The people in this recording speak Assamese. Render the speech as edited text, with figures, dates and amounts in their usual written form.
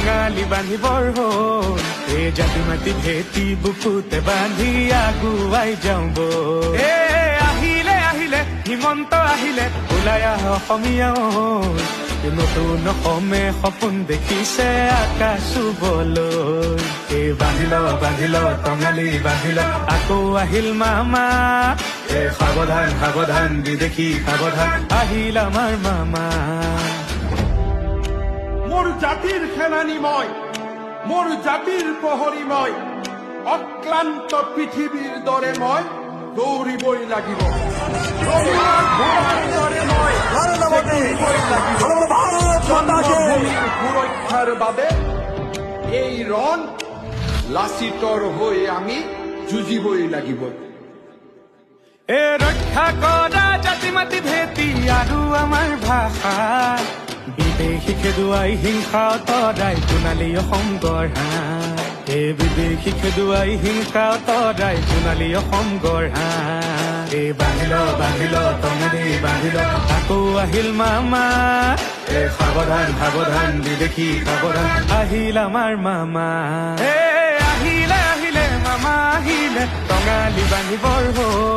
টঙালি বান্ধিবৰ হ'ল এই জাতি মাতি ভেটি বুকুতে বান্ধি আগুৱাই যাওঁ বৈ আহিলে আহিলে হিমন্ত আহিলে ওলাই আহ অসমীয়া নতুন অসমে সপোন দেখিছে আকাশ চুবলৈ এই বান্ধিল টঙালি বান্ধিল আকৌ আহিল মামা সাৱধান সাৱধান বিদেশী সাৱধান আহিল আমাৰ মামা মোৰ জাতিৰ খেলানি মই মোৰ জাতিৰ প্ৰহৰী মই অক্লান্ত পৃথিৱীৰ দৰে মই দৌৰিবই লাগিব জন্মভূমিৰ সুৰক্ষাৰ বাবে এই ৰণ লাচিতৰ হৈ আমি যুঁজিবই লাগিব ৰক্ষা কৰা জাতি মাতি ভেটি আৰু আমাৰ ভাষা বিদেশী খেদুৱাই হিংসা তৰাই সোণালী অসম গঢ়া বিদেশী খেদুৱাই হিংসা তৰাই সোণালী অসম গঢ়া বান্ধিল টঙালি বান্ধিল আকৌ আহিল মামা সাৱধান সাৱধান বিদেশী সাৱধান আহিল আমাৰ মামা আহিলে আহিলে মামা আহিলে টঙালি বান্ধিবৰ হ'ল